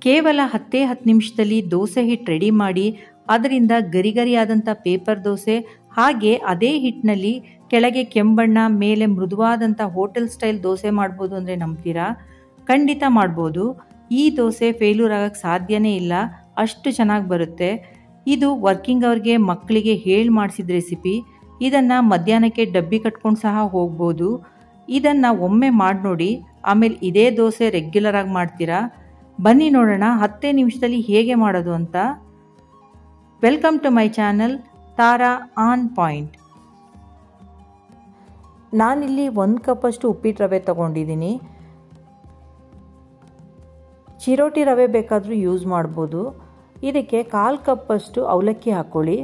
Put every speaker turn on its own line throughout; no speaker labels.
ಕೇವಲ 10 ನಿಮಿಷದಲ್ಲಿ ದೋಸೆ ಹಿಟ್ಟು ರೆಡಿ ಮಾಡಿ ಅದರಿಂದ ಗರಿಗರಿಯಾದಂಥ ಪೇಪರ್ ದೋಸೆ, ಹಾಗೆ ಅದೇ ಹಿಟ್ಟಿನಲ್ಲಿ ಕೆಳಗೆ ಕೆಂಬಣ್ಣ ಮೇಲೆ ಮೃದುವಾದಂಥ ಹೋಟೆಲ್ ಸ್ಟೈಲ್ ದೋಸೆ ಮಾಡ್ಬೋದು ಅಂದರೆ ನಂಬ್ತೀರಾ? ಖಂಡಿತ ಮಾಡ್ಬೋದು. ಈ ದೋಸೆ ಫೇಲ್ಯೂರ್ ಆಗೋಕ್ಕೆ ಸಾಧ್ಯನೇ ಇಲ್ಲ, ಅಷ್ಟು ಚೆನ್ನಾಗಿ ಬರುತ್ತೆ. ಇದು ವರ್ಕಿಂಗ್ ಅವ್ರಿಗೆ ಮಕ್ಕಳಿಗೆ ಹೇಳಿ ಮಾಡಿಸಿದ ರೆಸಿಪಿ. ಇದನ್ನು ಮಧ್ಯಾಹ್ನಕ್ಕೆ ಡಬ್ಬಿ ಕಟ್ಕೊಂಡು ಸಹ ಹೋಗ್ಬೋದು. ಇದನ್ನು ಒಮ್ಮೆ ಮಾಡಿ ನೋಡಿ, ಆಮೇಲೆ ಇದೇ ದೋಸೆ ರೆಗ್ಯುಲರ್ ಆಗಿ ಮಾಡ್ತೀರಾ. ಬನ್ನಿ ನೋಡೋಣ 10 ನಿಮಿಷದಲ್ಲಿ ಹೇಗೆ ಮಾಡೋದು ಅಂತ. Welcome to my channel Tara on point. ನಾನಿಲ್ಲಿ 1 ಕಪ್ಪಷ್ಟು ಉಪ್ಪಿಟ್ಟು ರವೆ ತಗೊಂಡಿದ್ದೀನಿ. ಚಿರೋಟಿ ರವೆ ಬೇಕಾದರೂ ಯೂಸ್ ಮಾಡ್ಬೋದು. ಇದಕ್ಕೆ 1/4 ಕಪ್ಪಷ್ಟು ಅವಲಕ್ಕಿ ಹಾಕ್ಕೊಳ್ಳಿ.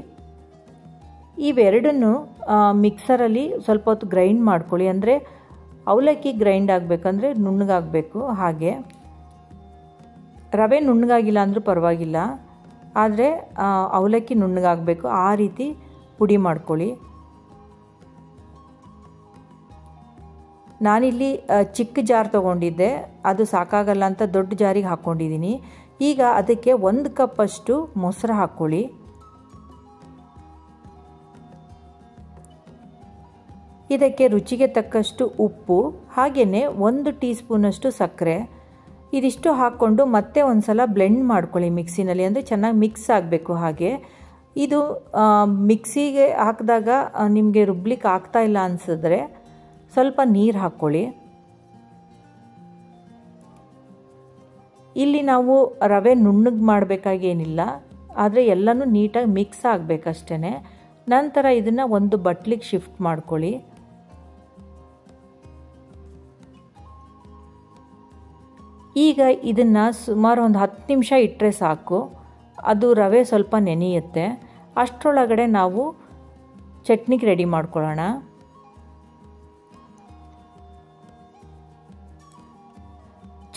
ಇವೆರಡನ್ನು ಮಿಕ್ಸರಲ್ಲಿ ಸ್ವಲ್ಪ ಹೊತ್ತು ಗ್ರೈಂಡ್ ಮಾಡ್ಕೊಳ್ಳಿ. ಅಂದರೆ ಅವಲಕ್ಕಿ ಗ್ರೈಂಡ್ ಆಗಬೇಕಂದ್ರೆ ನುಣ್ಣಗಾಗಬೇಕು. ಹಾಗೆ ರವೆ ನುಣ್ಣಗಾಗಿಲ್ಲ ಅಂದರೂ ಪರವಾಗಿಲ್ಲ, ಆದರೆ ಅವಲಕ್ಕಿ ನುಣ್ಣಗಾಗಬೇಕು, ಆ ರೀತಿ ಪುಡಿ ಮಾಡ್ಕೊಳ್ಳಿ. ನಾನಿಲ್ಲಿ ಚಿಕ್ಕ ಜಾರ್ ತೊಗೊಂಡಿದ್ದೆ, ಅದು ಸಾಕಾಗಲ್ಲ ಅಂತ ದೊಡ್ಡ ಜಾರಿಗೆ ಹಾಕ್ಕೊಂಡಿದ್ದೀನಿ. ಈಗ ಅದಕ್ಕೆ 1 ಕಪ್ಪಷ್ಟು ಮೊಸರು ಹಾಕ್ಕೊಳ್ಳಿ. ಇದಕ್ಕೆ ರುಚಿಗೆ ತಕ್ಕಷ್ಟು ಉಪ್ಪು, ಹಾಗೆಯೇ 1 ಟೀ ಸ್ಪೂನಷ್ಟು ಸಕ್ಕರೆ, ಇದಿಷ್ಟು ಹಾಕ್ಕೊಂಡು ಮತ್ತೆ ಒಂದು ಸಲ ಬ್ಲೆಂಡ್ ಮಾಡ್ಕೊಳ್ಳಿ ಮಿಕ್ಸಿನಲ್ಲಿ. ಅಂದರೆ ಚೆನ್ನಾಗಿ ಮಿಕ್ಸ್ ಆಗಬೇಕು. ಹಾಗೆ ಇದು ಮಿಕ್ಸಿಗೆ ಹಾಕಿದಾಗ ನಿಮಗೆ ರುಬ್ಲಿಕ್ಕೆ ಆಗ್ತಾ ಇಲ್ಲ ಅನಿಸಿದ್ರೆ ಸ್ವಲ್ಪ ನೀರು ಹಾಕ್ಕೊಳ್ಳಿ. ಇಲ್ಲಿ ನಾವು ರವೆ ನುಣ್ಣಗೆ ಮಾಡಬೇಕಾಗೇನಿಲ್ಲ, ಆದರೆ ಎಲ್ಲನೂ ನೀಟಾಗಿ ಮಿಕ್ಸ್ ಆಗಬೇಕಷ್ಟೇ. ನಂತರ ಇದನ್ನು ಒಂದು ಬಟ್ಲಿಗೆ ಶಿಫ್ಟ್ ಮಾಡ್ಕೊಳ್ಳಿ. ಈಗ ಇದನ್ನು ಸುಮಾರು ಒಂದು 10 ನಿಮಿಷ ಇಟ್ಟರೆ ಸಾಕು. ಅದು ರವೆ ಸ್ವಲ್ಪ ನೆನೆಯುತ್ತೆ. ಅಷ್ಟರೊಳಗಡೆ ನಾವು ಚಟ್ನಿಗೆ ರೆಡಿ ಮಾಡ್ಕೊಳ್ಳೋಣ.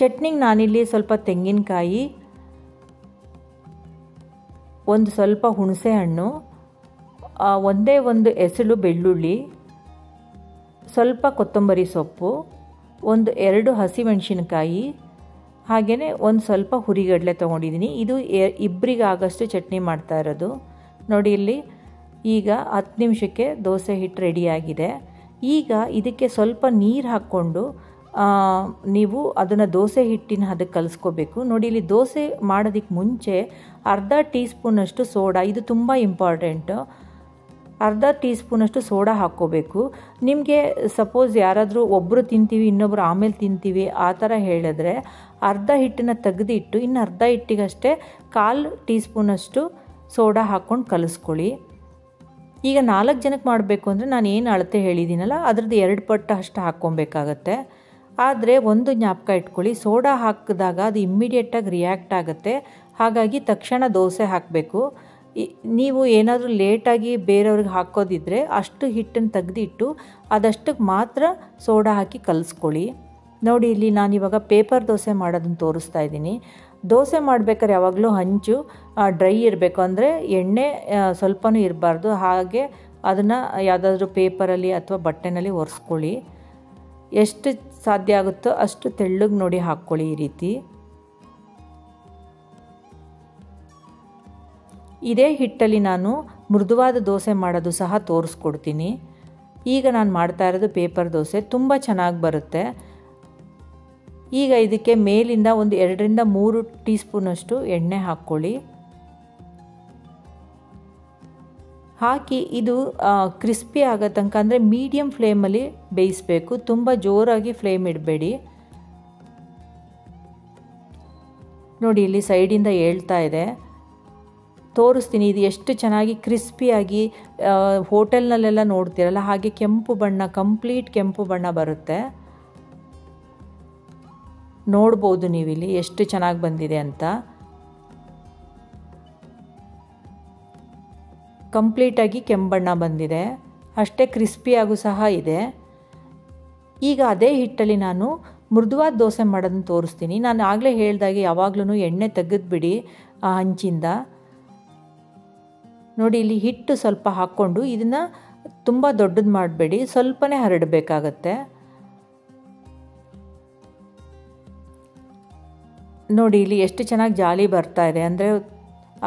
ಚಟ್ನಿಗೆ ನಾನಿಲ್ಲಿ ಸ್ವಲ್ಪ ತೆಂಗಿನಕಾಯಿ, ಒಂದು ಸ್ವಲ್ಪ ಹುಣಸೆ ಹಣ್ಣು, ಒಂದೇ ಒಂದು ಎಸಳು ಬೆಳ್ಳುಳ್ಳಿ, ಸ್ವಲ್ಪ ಕೊತ್ತಂಬರಿ ಸೊಪ್ಪು, 2 ಹಸಿಮೆಣಸಿನಕಾಯಿ, ಹಾಗೆಯೇ ಒಂದು ಸ್ವಲ್ಪ ಹುರಿಗಡಲೆ ತೊಗೊಂಡಿದ್ದೀನಿ. ಇದು ಇಬ್ಬರಿಗಾಗಷ್ಟು ಚಟ್ನಿ ಮಾಡ್ತಾ ಇರೋದು. ನೋಡಿ ಇಲ್ಲಿ ಈಗ 10 ನಿಮಿಷಕ್ಕೆ ದೋಸೆ ಹಿಟ್ಟು ರೆಡಿಯಾಗಿದೆ. ಈಗ ಇದಕ್ಕೆ ಸ್ವಲ್ಪ ನೀರು ಹಾಕ್ಕೊಂಡು ನೀವು ಅದನ್ನು ದೋಸೆ ಹಿಟ್ಟಿನ ಅದಕ್ಕೆ ಕಲಿಸ್ಕೋಬೇಕು. ನೋಡಿ ಇಲ್ಲಿ ದೋಸೆ ಮಾಡೋದಕ್ಕೆ ಮುಂಚೆ 1/2 ಟೀ ಸ್ಪೂನಷ್ಟು ಸೋಡಾ, ಇದು ತುಂಬ ಇಂಪಾರ್ಟೆಂಟು, 1/2 ಟೀ ಸ್ಪೂನಷ್ಟು ಸೋಡಾ ಹಾಕ್ಕೋಬೇಕು. ನಿಮಗೆ ಸಪೋಸ್ ಯಾರಾದರೂ ಒಬ್ಬರು ತಿಂತೀವಿ ಇನ್ನೊಬ್ಬರು ಆಮೇಲೆ ತಿಂತೀವಿ ಆ ಥರ ಹೇಳಿದ್ರೆ ಅರ್ಧ ಹಿಟ್ಟನ್ನು ತೆಗೆದಿಟ್ಟು ಇನ್ನು ಅರ್ಧ ಹಿಟ್ಟಿಗಷ್ಟೇ 1/4 ಟೀ ಸ್ಪೂನಷ್ಟು ಸೋಡಾ ಹಾಕ್ಕೊಂಡು ಕಲಿಸ್ಕೊಳ್ಳಿ. ಈಗ 4 ಜನಕ್ಕೆ ಮಾಡಬೇಕು ಅಂದರೆ ನಾನು ಏನು ಅಳತೆ ಹೇಳಿದ್ದೀನಲ್ಲ ಅದರದ್ದು 2 ಪಟ್ಟು ಅಷ್ಟು ಹಾಕ್ಕೊಬೇಕಾಗತ್ತೆ. ಆದರೆ ಒಂದು ಜ್ಞಾಪಕ ಇಟ್ಕೊಳ್ಳಿ, ಸೋಡಾ ಹಾಕಿದಾಗ ಅದು ಇಮ್ಮಿಡಿಯೇಟಾಗಿ ರಿಯಾಕ್ಟ್ ಆಗುತ್ತೆ. ಹಾಗಾಗಿ ತಕ್ಷಣ ದೋಸೆ ಹಾಕಬೇಕು. ನೀವು ಏನಾದರೂ ಲೇಟಾಗಿ ಬೇರೆಯವ್ರಿಗೆ ಹಾಕೋದಿದ್ರೆ ಅಷ್ಟು ಹಿಟ್ಟನ್ನು ತೆಗೆದಿಟ್ಟು ಅದಷ್ಟಕ್ಕೆ ಮಾತ್ರ ಸೋಡಾ ಹಾಕಿ ಕಲಿಸ್ಕೊಳ್ಳಿ. ನೋಡಿ ಇಲ್ಲಿ ನಾನಿವಾಗ ಪೇಪರ್ ದೋಸೆ ಮಾಡೋದನ್ನು ತೋರಿಸ್ತಾ ಇದ್ದೀನಿ. ದೋಸೆ ಮಾಡಬೇಕಾದ್ರೆ ಯಾವಾಗಲೂ ಹಂಚು ಡ್ರೈ ಇರಬೇಕು, ಅಂದರೆ ಎಣ್ಣೆ ಸ್ವಲ್ಪನೂ ಇರಬಾರ್ದು. ಹಾಗೆ ಅದನ್ನು ಯಾವುದಾದ್ರೂ ಪೇಪರಲ್ಲಿ ಅಥವಾ ಬಟ್ಟೆನಲ್ಲಿ ಒರೆಸ್ಕೊಳ್ಳಿ. ಎಷ್ಟು ಸಾಧ್ಯ ಆಗುತ್ತೋ ಅಷ್ಟು ತೆಳ್ಳಗೆ ನೋಡಿ ಹಾಕ್ಕೊಳ್ಳಿ. ಈ ರೀತಿ ಇದೇ ಹಿಟ್ಟಲ್ಲಿ ನಾನು ಮೃದುವಾದ ದೋಸೆ ಮಾಡೋದು ಸಹ ತೋರಿಸ್ಕೊಡ್ತೀನಿ. ಈಗ ನಾನು ಮಾಡ್ತಾ ಇರೋದು ಪೇಪರ್ ದೋಸೆ, ತುಂಬ ಚೆನ್ನಾಗಿ ಬರುತ್ತೆ. ಈಗ ಇದಕ್ಕೆ ಮೇಲಿಂದ ಒಂದು 2 ರಿಂದ 3 ಟೀ ಸ್ಪೂನಷ್ಟು ಎಣ್ಣೆ ಹಾಕ್ಕೊಳ್ಳಿ. ಹಾಕಿ ಇದು ಕ್ರಿಸ್ಪಿ ಆಗೋ ತನಕ, ಅಂದರೆ ಮೀಡಿಯಮ್ ಫ್ಲೇಮಲ್ಲಿ ಬೇಯಿಸಬೇಕು, ತುಂಬ ಜೋರಾಗಿ ಫ್ಲೇಮ್ ಇಡಬೇಡಿ. ನೋಡಿ ಇಲ್ಲಿ ಸೈಡಿಂದ ಏಳ್ತಾ ಇದೆ, ತೋರಿಸ್ತೀನಿ. ಇದು ಎಷ್ಟು ಚೆನ್ನಾಗಿ ಕ್ರಿಸ್ಪಿಯಾಗಿ ಹೋಟೆಲ್ನಲ್ಲೆಲ್ಲ ನೋಡ್ತೀರಲ್ಲ ಹಾಗೆ ಕೆಂಪು ಬಣ್ಣ, ಕಂಪ್ಲೀಟ್ ಕೆಂಪು ಬಣ್ಣ ಬರುತ್ತೆ. ನೋಡ್ಬೋದು ನೀವಿಲ್ಲಿ ಎಷ್ಟು ಚೆನ್ನಾಗಿ ಬಂದಿದೆ ಅಂತ. ಕಂಪ್ಲೀಟಾಗಿ ಕೆಂಬಣ್ಣ ಬಂದಿದೆ, ಅಷ್ಟೇ ಕ್ರಿಸ್ಪಿಯಾಗೂ ಸಹ ಇದೆ. ಈಗ ಅದೇ ಹಿಟ್ಟಲ್ಲಿ ನಾನು ಮೃದುವಾದ ದೋಸೆ ಮಾಡೋದನ್ನು ತೋರಿಸ್ತೀನಿ. ನಾನು ಆಗಲೇ ಹೇಳ್ದಾಗೆ ಯಾವಾಗಲೂ ಎಣ್ಣೆ ತೆಗೆದುಬಿಡಿ ಹಂಚಿಂದ. ನೋಡಿ ಇಲ್ಲಿ ಹಿಟ್ಟು ಸ್ವಲ್ಪ ಹಾಕ್ಕೊಂಡು ಇದನ್ನು ತುಂಬ ದೊಡ್ಡದು ಮಾಡಬೇಡಿ, ಸ್ವಲ್ಪನೇ ಹರಡಬೇಕಾಗತ್ತೆ. ನೋಡಿ ಇಲ್ಲಿ ಎಷ್ಟು ಚೆನ್ನಾಗಿ ಜಾಲಿ ಬರ್ತಾ ಇದೆ, ಅಂದರೆ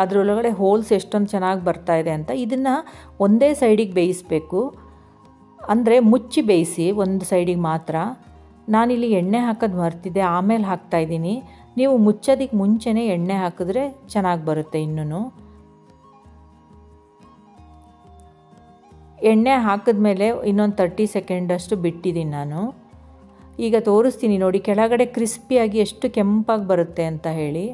ಅದರೊಳಗಡೆ ಹೋಲ್ಸ್ ಎಷ್ಟೊಂದು ಚೆನ್ನಾಗಿ ಬರ್ತಾ ಇದೆ ಅಂತ. ಇದನ್ನು ಒಂದೇ ಸೈಡಿಗೆ ಬೇಯಿಸಬೇಕು, ಅಂದರೆ ಮುಚ್ಚಿ ಬೇಯಿಸಿ ಒಂದು ಸೈಡಿಗೆ ಮಾತ್ರ. ನಾನಿಲ್ಲಿ ಎಣ್ಣೆ ಹಾಕೋದು ಮರ್ತಿದ್ದೆ, ಆಮೇಲೆ ಹಾಕ್ತಾಯಿದ್ದೀನಿ. ನೀವು ಮುಚ್ಚೋದಕ್ಕೆ ಮುಂಚೆನೇ ಎಣ್ಣೆ ಹಾಕಿದ್ರೆ ಚೆನ್ನಾಗಿ ಬರುತ್ತೆ. ಇನ್ನೂ ಎಣ್ಣೆ ಹಾಕಿದ್ಮೇಲೆ ಇನ್ನೊಂದು 30 ಸೆಕೆಂಡಷ್ಟು ಬಿಟ್ಟಿದ್ದೀನಿ ನಾನು. ಈಗ ತೋರಿಸ್ತೀನಿ ನೋಡಿ, ಕೆಳಗಡೆ ಕ್ರಿಸ್ಪಿಯಾಗಿ ಎಷ್ಟು ಕೆಂಪಾಗಿ ಬರುತ್ತೆ ಅಂತ ಹೇಳಿ.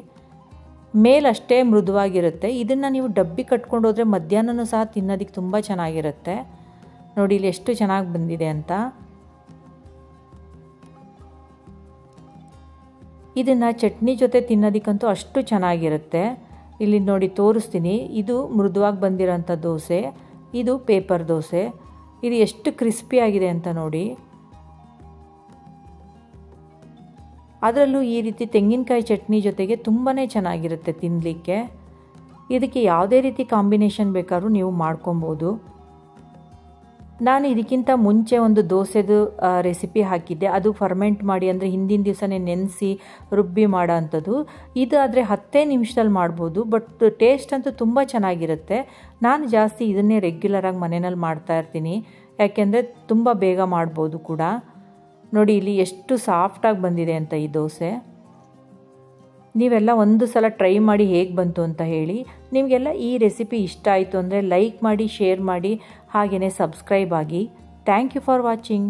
ಮೇಲಷ್ಟೇ ಮೃದುವಾಗಿರುತ್ತೆ. ಇದನ್ನು ನೀವು ಡಬ್ಬಿ ಕಟ್ಕೊಂಡು ಹೋದರೆ ಮಧ್ಯಾಹ್ನನೂ ಸಹ ತಿನ್ನೋದಕ್ಕೆ ತುಂಬ ಚೆನ್ನಾಗಿರುತ್ತೆ. ನೋಡಿ ಇಲ್ಲಿ ಎಷ್ಟು ಚೆನ್ನಾಗಿ ಬಂದಿದೆ ಅಂತ. ಇದನ್ನು ಚಟ್ನಿ ಜೊತೆ ತಿನ್ನೋದಕ್ಕಂತೂ ಅಷ್ಟು ಚೆನ್ನಾಗಿರುತ್ತೆ. ಇಲ್ಲಿ ನೋಡಿ ತೋರಿಸ್ತೀನಿ, ಇದು ಮೃದುವಾಗಿ ಬಂದಿರೋಂಥ ದೋಸೆ, ಇದು ಪೇಪರ್ ದೋಸೆ. ಇದು ಎಷ್ಟು ಕ್ರಿಸ್ಪಿಯಾಗಿದೆ ಅಂತ ನೋಡಿ. ಅದರಲ್ಲೂ ಈ ರೀತಿ ತೆಂಗಿನಕಾಯಿ ಚಟ್ನಿ ಜೊತೆಗೆ ತುಂಬಾ ಚೆನ್ನಾಗಿರುತ್ತೆ ತಿನ್ನಲಿಕ್ಕೆ. ಇದಕ್ಕೆ ಯಾವುದೇ ರೀತಿ ಕಾಂಬಿನೇಷನ್ ಬೇಕಾದ್ರೂ ನೀವು ಮಾಡ್ಕೊಬೋದು. ನಾನು ಇದಕ್ಕಿಂತ ಮುಂಚೆ ಒಂದು ದೋಸೆದು ರೆಸಿಪಿ ಹಾಕಿದ್ದೆ, ಅದು ಫರ್ಮೆಂಟ್ ಮಾಡಿ, ಅಂದರೆ ಹಿಂದಿನ ದಿವಸನೇ ನೆನೆಸಿ ರುಬ್ಬಿ ಮಾಡೋ ಅಂಥದ್ದು. ಇದು ಆದರೆ 10 ನಿಮಿಷದಲ್ಲಿ ಮಾಡ್ಬೋದು, ಬಟ್ ಟೇಸ್ಟ್ ಅಂತೂ ತುಂಬ ಚೆನ್ನಾಗಿರುತ್ತೆ. ನಾನು ಜಾಸ್ತಿ ಇದನ್ನೇ ರೆಗ್ಯುಲರಾಗಿ ಮನೆಯಲ್ಲಿ ಮಾಡ್ತಾಯಿರ್ತೀನಿ, ಯಾಕೆಂದರೆ ತುಂಬ ಬೇಗ ಮಾಡ್ಬೋದು ಕೂಡ. ನೋಡಿ ಇಲ್ಲಿ ಎಷ್ಟು ಸಾಫ್ಟಾಗಿ ಬಂದಿದೆ ಅಂತ ಈ ದೋಸೆ. ನೀವೆಲ್ಲ ಒಂದು ಸಲ ಟ್ರೈ ಮಾಡಿ ಹೇಗೆ ಬಂತು ಅಂತ ಹೇಳಿ. ನಿಮಗೆಲ್ಲ ಈ ರೆಸಿಪಿ ಇಷ್ಟ ಆಯಿತು ಅಂದರೆ ಲೈಕ್ ಮಾಡಿ, ಶೇರ್ ಮಾಡಿ, ಹಾಗೆಯೇ ಸಬ್ಸ್ಕ್ರೈಬ್ ಆಗಿ. Thank you for watching.